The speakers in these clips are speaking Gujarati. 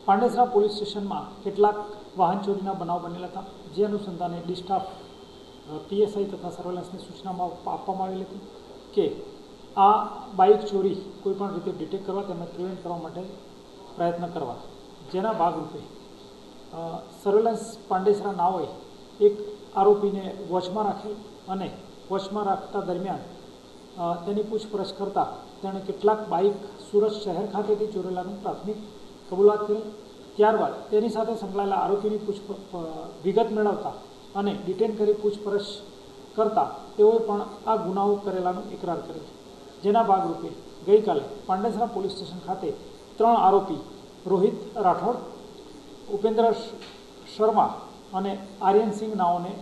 પાંડેસરા પોલીસ સ્ટેશનમાં કેટલાક વાહન ચોરીના બનાવ બનેલા હતા, જે અનુસંધાને ડિસ્ટાફ પીએસઆઈ તથા સર્વેલન્સની સૂચનામાં આપવામાં આવેલી હતી કે આ બાઇક ચોરી કોઈપણ રીતે ડિટેક્ટ કરવા તેમજ પ્રિવેન્ટ કરવા માટે પ્રયત્ન કરવા, જેના ભાગરૂપે સર્વેલન્સ પાંડેસરા નાઓએ એક આરોપીને વોચમાં રાખેલ અને વોચમાં રાખતા દરમિયાન તેની પૂછપરછ કરતાં તેણે કેટલાક બાઇક સુરત શહેર ખાતેથી ચોરેલાનું પ્રાથમિક કબૂલાત કરી. ત્યારબાદ તેની સાથે સંકળાયેલા આરોપીની વિગત મેળવતા અને ડિટેન કરી પૂછપરછ કરતાં તેઓએ પણ આ ગુનાઓ કરેલાનું ઇકરાર કરેલ, જેના ભાગરૂપે ગઈકાલે પાંડેસરા પોલીસ સ્ટેશન ખાતે 3 આરોપી રોહિત રાઠોડ, ઉપેન્દ્ર શર્મા અને આર્યનસિંહ નાઓને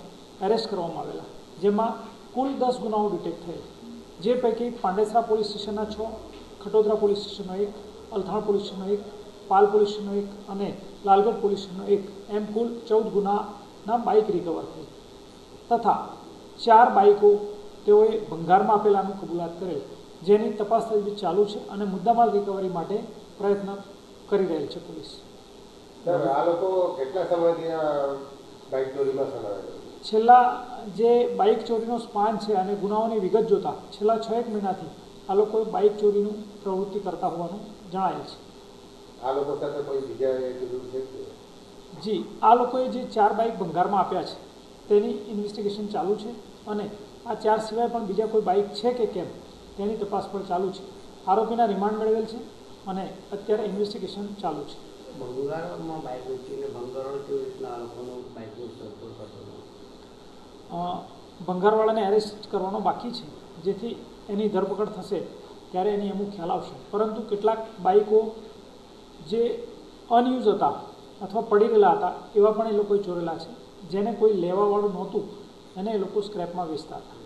એરેસ્ટ કરવામાં આવેલા, જેમાં કુલ 10 ગુનાઓ ડિટેક્ટ થયેલ, જે પૈકી પાંડેસરા પોલીસ સ્ટેશનના 6, ખટોદરા પોલીસ સ્ટેશનનો 1, અલથાણ પોલીસ સ્ટેશનનો 1, પાલ પોલીસ સ્ટેશનનો 1 અને લાલગઢ પોલીસ સ્ટેશનનો 1, એમ કુલ 14 ગુનાના બાઇક રિકવર થઈ તથા 4 બાઇકો તેઓએ ભંગારમાં આપેલાનું કબૂલાત કરેલ, જેની તપાસ તજવીજ ચાલુ છે અને મુદ્દામાલ રિકવરી માટે પ્રયત્ન કરી રહેલ છે પોલીસ. આ લોકો કેટલા સમયથી બાઇક ચોરીમાં સંકળાયેલા? છેલ્લા જે બાઇક ચોરીનો સ્પાન છે અને ગુનાઓની વિગત જોતા છેલ્લા 6-1 મહિનાથી આ લોકોએ બાઇક ચોરીનું પ્રવૃત્તિ કરતા હોવાનું જણાયેલ છે. આ લોકો સાથે કોઈ બીજા છે? જી, આ લોકોએ જે 4 બાઇક ભંગારમાં આપ્યા છે તેની ઇન્વેસ્ટિગેશન ચાલુ છે અને આ 4 સિવાય પણ બીજા કોઈ બાઇક છે કે કેમ તેની તપાસ પણ ચાલુ છે. આરોપીના રિમાન્ડ મેળવેલ છે અને અત્યારે ઇન્વેસ્ટિગેશન ચાલુ છે. ભંગારમાં બાઇક વેચીને ભંગારો કેવી રીતના આ લોકોનો બાઇકનો સર્કલ કરતો? ભંગારવાળાને એરેસ્ટ કરવાનો બાકી છે, જેથી એની ધરપકડ થશે ત્યારે એની અમુક ખ્યાલ આવશે. પરંતુ કેટલાક બાઇકો જે અનયુઝ હતા અથવા પડી રહેલા હતા એવા પણ એ લોકોએ ચોરેલા છે, જેને કોઈ લેવાવાળું નહોતું એને એ લોકો સ્ક્રેપમાં વેચતા હતા.